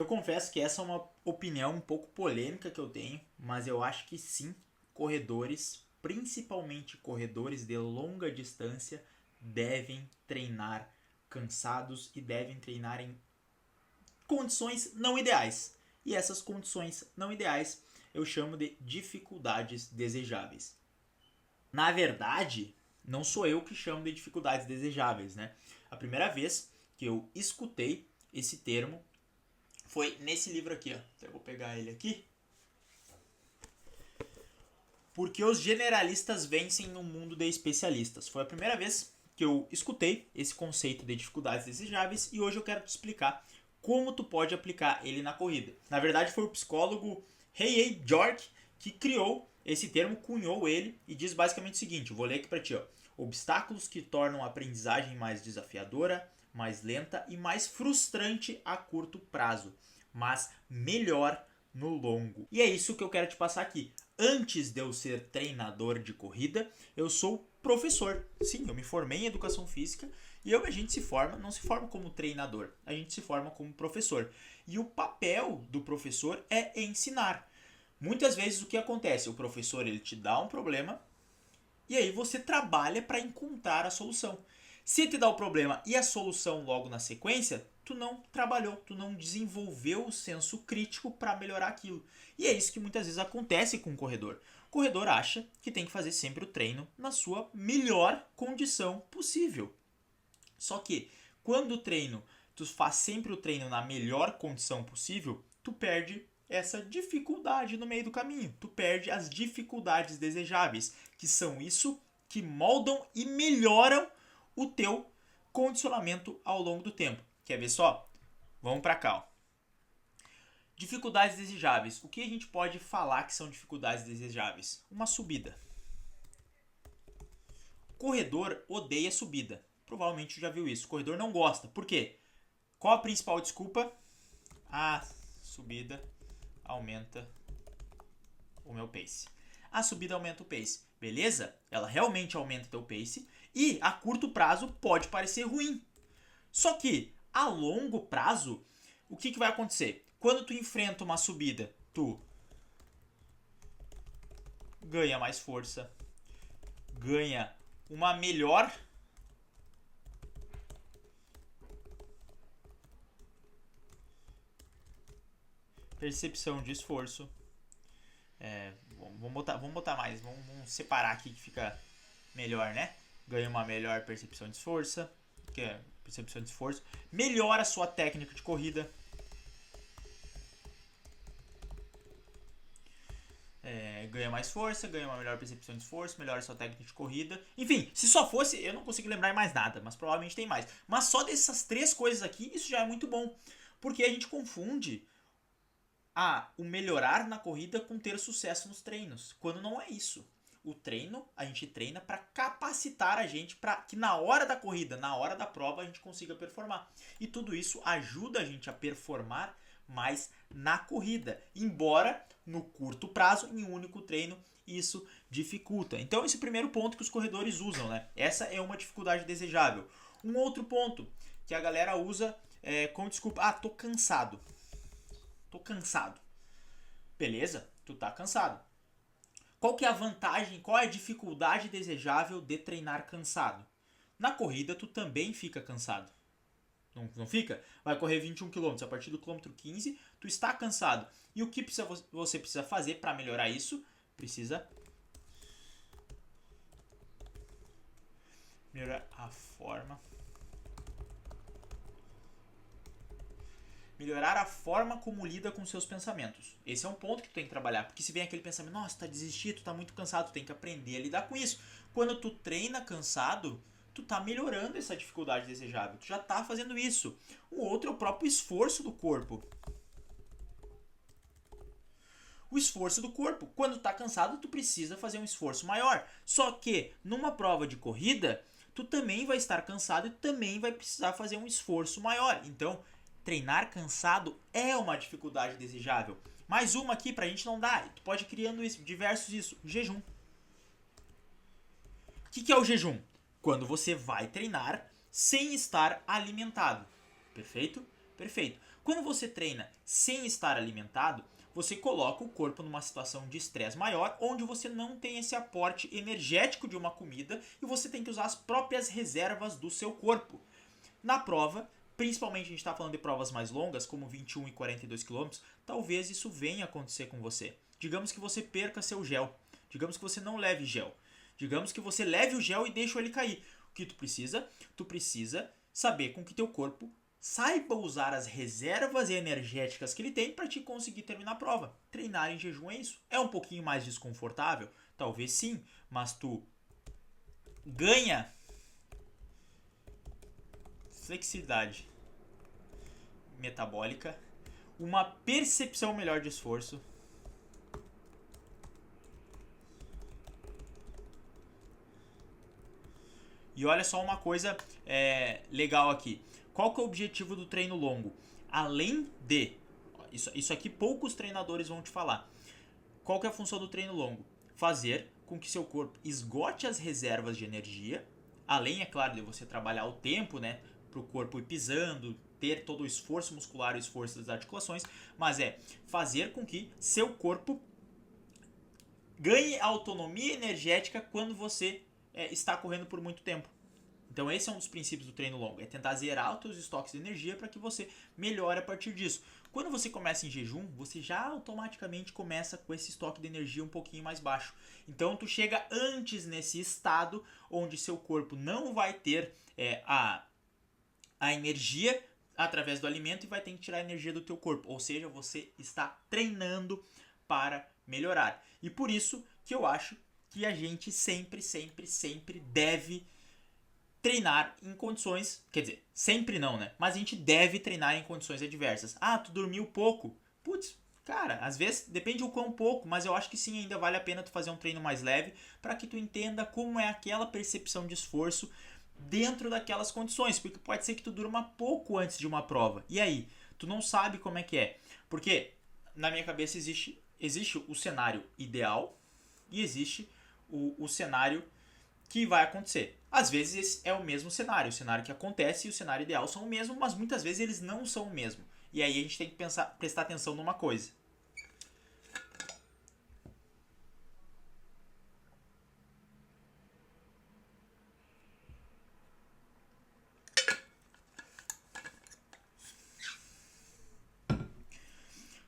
Eu confesso que essa é uma opinião um pouco polêmica que eu tenho, mas eu acho que sim, corredores, principalmente corredores de longa distância, devem treinar cansados e devem treinar em condições não ideais. E essas condições não ideais eu chamo de dificuldades desejáveis. Na verdade, não sou eu que chamo de dificuldades desejáveis, né? A primeira vez que eu escutei esse termo foi nesse livro aqui, ó. Então eu vou pegar ele aqui. Porque os generalistas vencem no mundo de especialistas. Foi a primeira vez que eu escutei esse conceito de dificuldades desejáveis e hoje eu quero te explicar como tu pode aplicar ele na corrida. Na verdade foi o psicólogo Ray A. George que criou esse termo, cunhou ele e diz basicamente o seguinte, eu vou ler aqui para ti, ó. Obstáculos que tornam a aprendizagem mais desafiadora, mais lenta e mais frustrante a curto prazo, mas melhor no longo. E é isso que eu quero te passar aqui. Antes de eu ser treinador de corrida, eu sou professor. Sim, eu me formei em educação física e a gente se forma, não se forma como treinador, a gente se forma como professor. E o papel do professor é ensinar. Muitas vezes o que acontece? O professor ele te dá um problema e aí você trabalha para encontrar a solução. Se te dá o problema e a solução logo na sequência, tu não trabalhou, tu não desenvolveu o senso crítico para melhorar aquilo. E é isso que muitas vezes acontece com o corredor. O corredor acha que tem que fazer sempre o treino na sua melhor condição possível. Só que quando o treino, tu faz sempre o treino na melhor condição possível, tu perde essa dificuldade no meio do caminho. Tu perde as dificuldades desejáveis, que são isso que moldam e melhoram o teu condicionamento ao longo do tempo. Quer ver só? Vamos para cá. Ó. Dificuldades desejáveis. O que a gente pode falar que são dificuldades desejáveis? Uma subida. Corredor odeia subida. Provavelmente já viu isso. O corredor não gosta. Por quê? Qual a principal desculpa? A subida aumenta o meu pace. A subida aumenta o pace. Beleza? Ela realmente aumenta o teu pace e a curto prazo pode parecer ruim. Só que a longo prazo, o que vai acontecer? Quando tu enfrenta uma subida, tu ganha mais força, ganha uma melhor percepção de esforço. Vamos botar mais, vamos separar aqui que fica melhor, né? Ganha uma melhor percepção de esforço, que é percepção de esforço, melhora a sua técnica de corrida. Ganha mais força, ganha uma melhor percepção de esforço, melhora a sua técnica de corrida. Enfim, se só fosse, eu não consigo lembrar mais nada, mas provavelmente tem mais. Mas só dessas três coisas aqui, isso já é muito bom. Porque a gente confunde o melhorar na corrida com ter sucesso nos treinos, quando não é isso. O treino, a gente treina para capacitar a gente para que na hora da corrida, na hora da prova, a gente consiga performar. E tudo isso ajuda a gente a performar mais na corrida, embora no curto prazo, em um único treino, isso dificulta. Então esse é o primeiro ponto que os corredores usam, né? Essa é uma dificuldade desejável. Um outro ponto que a galera usa como desculpa, tô cansado. Tô cansado. Beleza? Tu tá cansado. Qual que é a vantagem, qual é a dificuldade desejável de treinar cansado? Na corrida tu também fica cansado. Não fica? Vai correr 21 km, a partir do quilômetro 15 tu está cansado. E o que você precisa fazer para melhorar isso? Precisa melhorar a forma. Melhorar a forma como lida com seus pensamentos. Esse é um ponto que tu tem que trabalhar. Porque se vem aquele pensamento, nossa, tu tá desistindo, tu tá muito cansado, tu tem que aprender a lidar com isso. Quando tu treina cansado, tu tá melhorando essa dificuldade desejável. Tu já tá fazendo isso. O outro é o próprio esforço do corpo. O esforço do corpo. Quando tu tá cansado, tu precisa fazer um esforço maior. Só que numa prova de corrida, tu também vai estar cansado e também vai precisar fazer um esforço maior. Então, treinar cansado é uma dificuldade desejável. Mais uma aqui pra gente não dar. Tu pode ir criando isso, diversos isso. Jejum. O que é o jejum? Quando você vai treinar sem estar alimentado. Perfeito? Perfeito. Quando você treina sem estar alimentado, você coloca o corpo numa situação de estresse maior, onde você não tem esse aporte energético de uma comida e você tem que usar as próprias reservas do seu corpo. Na prova, principalmente a gente está falando de provas mais longas, como 21 e 42 quilômetros, talvez isso venha acontecer com você. Digamos que você perca seu gel. Digamos que você não leve gel. Digamos que você leve o gel e deixe ele cair. O que tu precisa? Tu precisa saber com que teu corpo saiba usar as reservas energéticas que ele tem para te conseguir terminar a prova. Treinar em jejum é isso. É um pouquinho mais desconfortável? Talvez sim, mas tu ganha flexibilidade metabólica, uma percepção melhor de esforço, e olha só uma coisa legal aqui. Qual que é o objetivo do treino longo? Além de... Isso aqui poucos treinadores vão te falar. Qual que é a função do treino longo? Fazer com que seu corpo esgote as reservas de energia. Além, é claro, de você trabalhar o tempo, né? Para o corpo ir pisando, ter todo o esforço muscular e o esforço das articulações. Mas é fazer com que seu corpo ganhe autonomia energética quando você está correndo por muito tempo. Então esse é um dos princípios do treino longo, é tentar zerar os seus estoques de energia para que você melhore a partir disso. Quando você começa em jejum, você já automaticamente começa com esse estoque de energia um pouquinho mais baixo. Então tu chega antes nesse estado onde seu corpo não vai ter a energia através do alimento e vai ter que tirar a energia do teu corpo. Ou seja, você está treinando para melhorar. E por isso que eu acho que a gente sempre deve treinar em condições, quer dizer, sempre não, né? Mas a gente deve treinar em condições adversas. Ah, tu dormiu pouco? Putz, cara, às vezes depende o quão pouco, mas eu acho que sim, ainda vale a pena tu fazer um treino mais leve para que tu entenda como é aquela percepção de esforço dentro daquelas condições, porque pode ser que tu durma pouco antes de uma prova. E aí, tu não sabe como é que é. Porque na minha cabeça existe o cenário ideal e existe o cenário que vai acontecer. Às vezes esse é o mesmo cenário, o cenário que acontece e o cenário ideal são o mesmo, mas muitas vezes eles não são o mesmo. E aí a gente tem que prestar atenção numa coisa.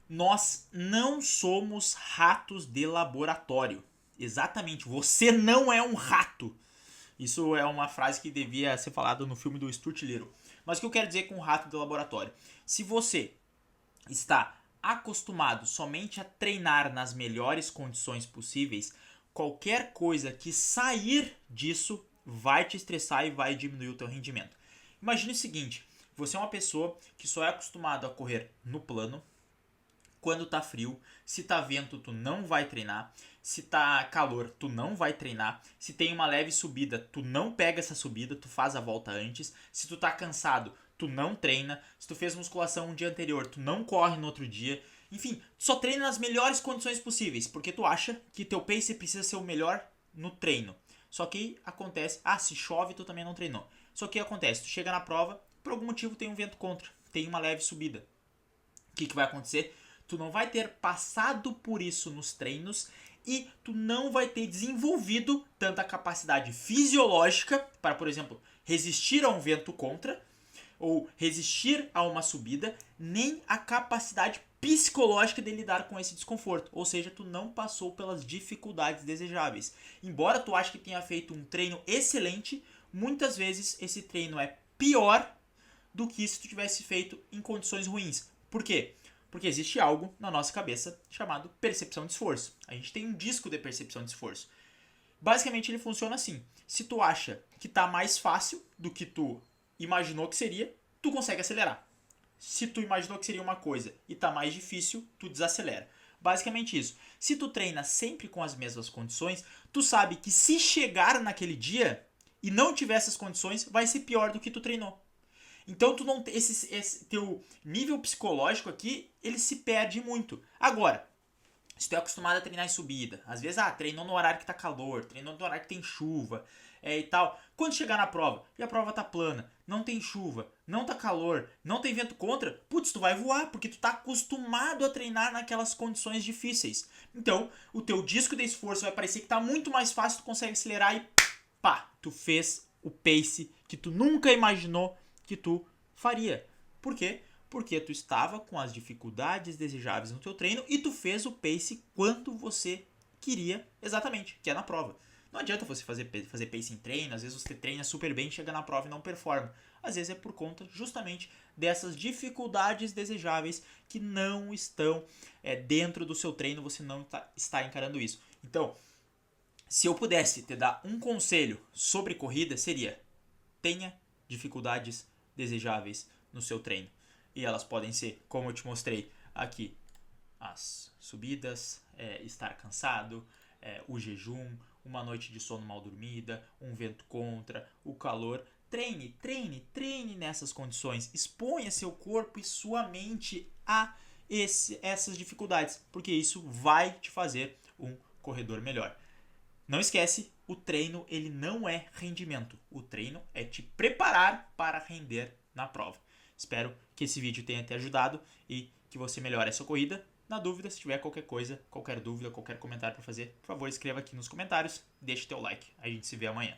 Nós não somos ratos de laboratório. Exatamente, você não é um rato. Isso é uma frase que devia ser falada no filme do Stuart Little. Mas o que eu quero dizer com rato de laboratório? Se você está acostumado somente a treinar nas melhores condições possíveis, qualquer coisa que sair disso vai te estressar e vai diminuir o teu rendimento. Imagine o seguinte, você é uma pessoa que só é acostumado a correr no plano, quando tá frio, se tá vento tu não vai treinar, se tá calor tu não vai treinar, se tem uma leve subida tu não pega essa subida, tu faz a volta antes, se tu tá cansado tu não treina, se tu fez musculação um dia anterior tu não corre no outro dia, enfim, tu só treina nas melhores condições possíveis, porque tu acha que teu pace precisa ser o melhor no treino. Só que acontece, se chove tu também não treinou. Só que acontece, tu chega na prova, por algum motivo tem um vento contra, tem uma leve subida. O que vai acontecer? Tu não vai ter passado por isso nos treinos e tu não vai ter desenvolvido tanta capacidade fisiológica para, por exemplo, resistir a um vento contra ou resistir a uma subida, nem a capacidade psicológica de lidar com esse desconforto. Ou seja, tu não passou pelas dificuldades desejáveis. Embora tu ache que tenha feito um treino excelente, muitas vezes esse treino é pior do que se tu tivesse feito em condições ruins. Por quê? Porque existe algo na nossa cabeça chamado percepção de esforço. A gente tem um disco de percepção de esforço. Basicamente ele funciona assim. Se tu acha que tá mais fácil do que tu imaginou que seria, tu consegue acelerar. Se tu imaginou que seria uma coisa e tá mais difícil, tu desacelera. Basicamente isso. Se tu treina sempre com as mesmas condições, tu sabe que se chegar naquele dia e não tiver essas condições, vai ser pior do que tu treinou. Então tu não esse teu nível psicológico aqui, ele se perde muito. Agora, se tu é acostumado a treinar em subida, às vezes treinou no horário que tá calor, treinou no horário que tem chuva, e tal. Quando chegar na prova, e a prova tá plana, não tem chuva, não tá calor, não tem vento contra, putz, tu vai voar, porque tu tá acostumado a treinar naquelas condições difíceis. Então, o teu disco de esforço vai parecer que tá muito mais fácil, tu consegue acelerar e pá, tu fez o pace que tu nunca imaginou que tu faria. Por quê? Porque tu estava com as dificuldades desejáveis no teu treino e tu fez o pace quanto você queria exatamente, que é na prova. Não adianta você fazer pace em treino, às vezes você treina super bem, chega na prova e não performa. Às vezes é por conta justamente dessas dificuldades desejáveis que não estão dentro do seu treino, você não está encarando isso. Então, se eu pudesse te dar um conselho sobre corrida, seria: tenha dificuldades desejáveis no seu treino. E elas podem ser, como eu te mostrei aqui, as subidas, estar cansado, o jejum, uma noite de sono mal dormida, um vento contra, o calor. Treine nessas condições. Exponha seu corpo e sua mente a essas dificuldades, porque isso vai te fazer um corredor melhor. Não esquece, o treino ele não é rendimento. O treino é te preparar para render na prova. Espero que esse vídeo tenha te ajudado e que você melhore essa corrida. Na dúvida, se tiver qualquer coisa, qualquer dúvida, qualquer comentário para fazer, por favor, escreva aqui nos comentários, deixe teu like. A gente se vê amanhã.